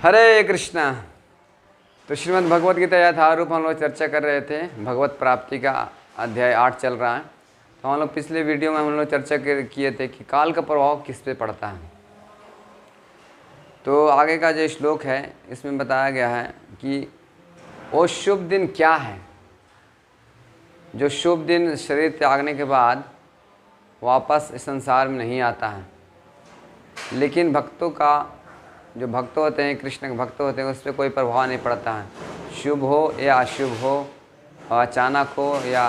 हरे कृष्णा। तो श्रीमद् भगवद गीता यथारूप हम लोग चर्चा कर रहे थे। भगवत प्राप्ति का अध्याय 8 चल रहा है। तो हम लोग पिछले वीडियो में हम लोग चर्चा किए थे कि काल का प्रभाव किस पे पड़ता है। तो आगे का जो श्लोक है इसमें बताया गया है कि वो शुभ दिन क्या है। जो शुभ दिन शरीर त्यागने के बाद वापस इस संसार में नहीं आता है, लेकिन भक्तों का जो भक्त होते हैं, कृष्ण के भक्त होते हैं, उस पर कोई प्रभाव नहीं पड़ता है। शुभ हो या अशुभ हो, अचानक हो या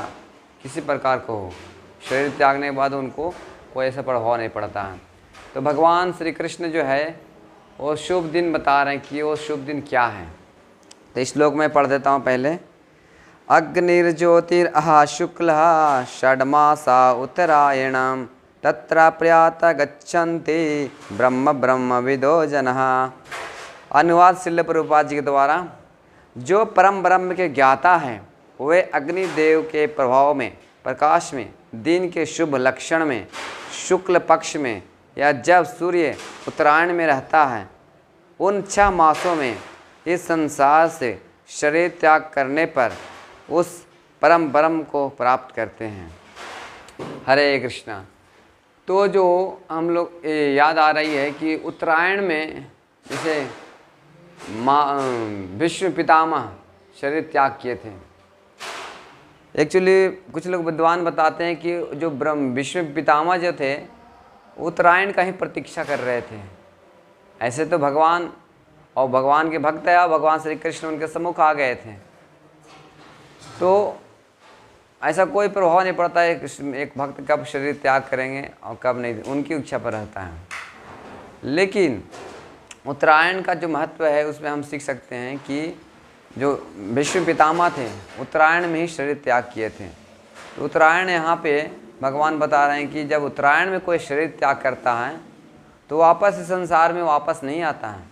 किसी प्रकार को हो, शरीर त्यागने के बाद उनको कोई ऐसा प्रभाव नहीं पड़ता है। तो भगवान श्री कृष्ण जो है वो शुभ दिन बता रहे हैं कि वो शुभ दिन क्या है। तो इस श्लोक में पढ़ देता हूँ पहले। अग्निर्ज्योतिरहा शुक्ल षड्मासा उत्तरायणम तत्र प्रयात गच्छन्ति ब्रह्म ब्रह्म विदो जनः। अनुवाद शिल प्रभुपाद जी के द्वारा। जो परम ब्रह्म के ज्ञाता हैं वे अग्निदेव के प्रभाव में, प्रकाश में, दिन के शुभ लक्षण में, शुक्ल पक्ष में या जब सूर्य उत्तरायण में रहता है, उन 6 मासों में इस संसार से शरीर त्याग करने पर उस परम ब्रह्म को प्राप्त करते हैं। हरे कृष्णा। तो जो हम लोग याद आ रही है कि उत्तरायण में जैसे विश्व पितामह शरीर त्याग किए थे। एक्चुअली कुछ लोग विद्वान बताते हैं कि जो विश्व पितामह जो थे उत्तरायण का ही प्रतीक्षा कर रहे थे। ऐसे तो भगवान और भगवान के भक्त है, भगवान श्री कृष्ण उनके सम्मुख आ गए थे, तो ऐसा कोई प्रभाव नहीं पड़ता है एक भक्त कब शरीर त्याग करेंगे और कब नहीं, उनकी इच्छा पर रहता है। लेकिन उत्तरायण का जो महत्व है उसमें हम सीख सकते हैं कि जो विश्व पितामह थे उत्तरायण में ही शरीर त्याग किए थे। तो उत्तरायण यहाँ पे भगवान बता रहे हैं कि जब उत्तरायण में कोई शरीर त्याग करता है तो वापस इस संसार में वापस नहीं आता है।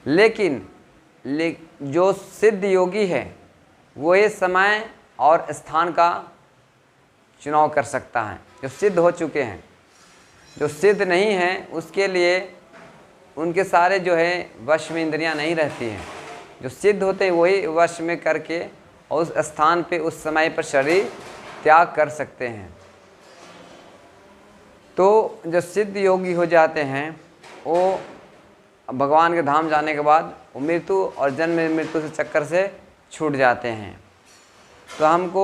लेकिन जो सिद्ध योगी है वो ये समय और स्थान का चुनाव कर सकता है। जो सिद्ध हो चुके हैं, जो सिद्ध नहीं हैं उसके लिए उनके सारे जो है वश में इंद्रियां नहीं रहती हैं। जो सिद्ध होते हैं वही वश में करके और उस स्थान पे उस समय पर शरीर त्याग कर सकते हैं। तो जो सिद्ध योगी हो जाते हैं वो भगवान के धाम जाने के बाद वो मृत्यु और जन्म मृत्यु से चक्कर से छूट जाते हैं। तो हमको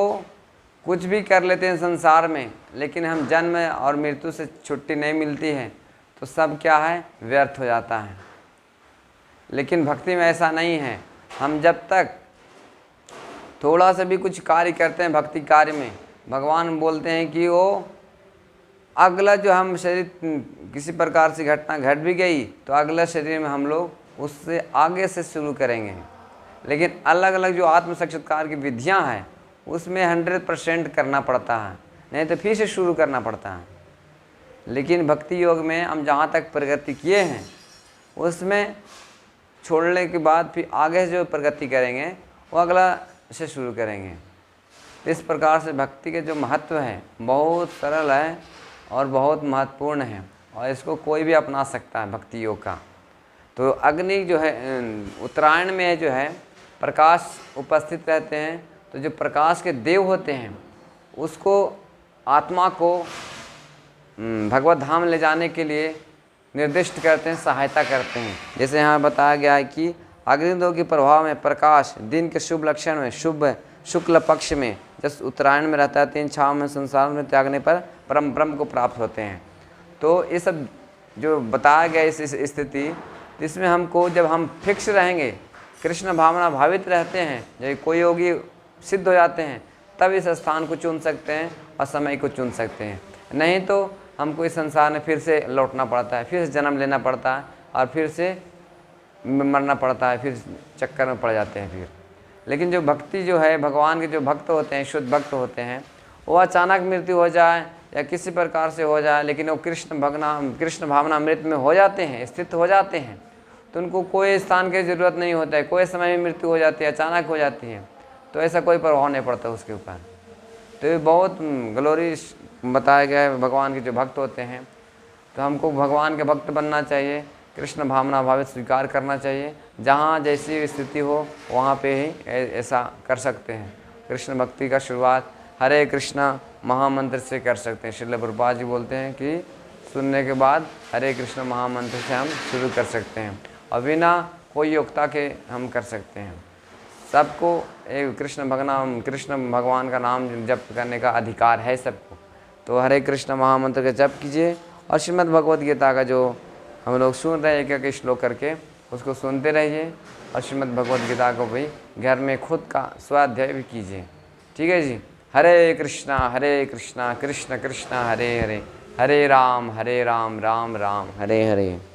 कुछ भी कर लेते हैं संसार में, लेकिन हम जन्म और मृत्यु से छुट्टी नहीं मिलती है तो सब क्या है, व्यर्थ हो जाता है। लेकिन भक्ति में ऐसा नहीं है। हम जब तक थोड़ा सा भी कुछ कार्य करते हैं भक्ति कार्य में, भगवान बोलते हैं कि वो अगला जो हम शरीर किसी प्रकार से घटना घट भी गई तो अगला शरीर में हम लोग उससे आगे से शुरू करेंगे। लेकिन अलग अलग जो आत्म साक्षात्कार की विधियां हैं उसमें 100% करना पड़ता है, नहीं तो फिर से शुरू करना पड़ता है। लेकिन भक्ति योग में हम जहाँ तक प्रगति किए हैं उसमें छोड़ने के बाद फिर आगे जो प्रगति करेंगे वो अगला से शुरू करेंगे। इस प्रकार से भक्ति के जो महत्व है बहुत सरल है और बहुत महत्वपूर्ण है और इसको कोई भी अपना सकता है भक्ति योग का। तो अग्नि जो है उत्तरायण में जो है प्रकाश उपस्थित रहते हैं, तो जो प्रकाश के देव होते हैं उसको आत्मा को भगवत धाम ले जाने के लिए निर्दिष्ट करते हैं, सहायता करते हैं। जैसे यहाँ बताया गया है कि अग्निदेव के प्रभाव में प्रकाश दिन के शुभ लक्षण में शुभ शुक्ल पक्ष में जब उत्तरायण में रहता है 3 छाव में संसार में त्यागने पर परम ब्रह्म को प्राप्त होते हैं। तो ये सब जो बताया गया इस स्थिति, इसमें हमको जब हम फिक्स रहेंगे, कृष्ण भावना भावित रहते हैं, जब कोई योगी सिद्ध हो जाते हैं तब इस स्थान को चुन सकते हैं और समय को चुन सकते हैं। नहीं तो हमको इस संसार में फिर से लौटना पड़ता है, फिर से जन्म लेना पड़ता है और फिर से मरना पड़ता है, फिर चक्कर में पड़ जाते हैं फिर। लेकिन जो भक्ति जो है भगवान के जो भक्त होते हैं, शुद्ध भक्त होते हैं, वो अचानक मृत्यु हो जाए या किसी प्रकार से हो जाए, लेकिन वो कृष्ण भावना अमृत में हो जाते हैं, स्थित हो जाते हैं, तो उनको कोई स्थान की ज़रूरत नहीं होता है। कोई समय में मृत्यु हो जाती है, अचानक हो जाती है, तो ऐसा कोई प्रभाव नहीं पड़ता उसके ऊपर। तो ये बहुत ग्लोरी बताया गया है भगवान के जो भक्त होते हैं। तो हमको भगवान के भक्त बनना चाहिए, कृष्ण भावना भावित स्वीकार करना चाहिए। जहाँ जैसी स्थिति हो वहाँ पे ही ऐसा कर सकते हैं। कृष्ण भक्ति का शुरुआत हरे कृष्णा महामंत्र से कर सकते हैं। श्रील प्रभुपाद जी बोलते हैं कि सुनने के बाद हरे कृष्ण महामंत्र से हम शुरू कर सकते हैं और बिना कोई योग्यता के हम कर सकते हैं। सबको एक कृष्ण भगवान का नाम जप करने का अधिकार है सबको। तो हरे कृष्ण महामंत्र का जप कीजिए और श्रीमद् भगवद गीता का जो हम लोग सुन रहे हैं एक एक श्लोक करके उसको सुनते रहिए और श्रीमद् भगवद गीता को भी घर में खुद का स्वाध्याय भी कीजिए। ठीक है जी। हरे कृष्णा कृष्ण कृष्ण हरे हरे, हरे राम राम राम हरे हरे।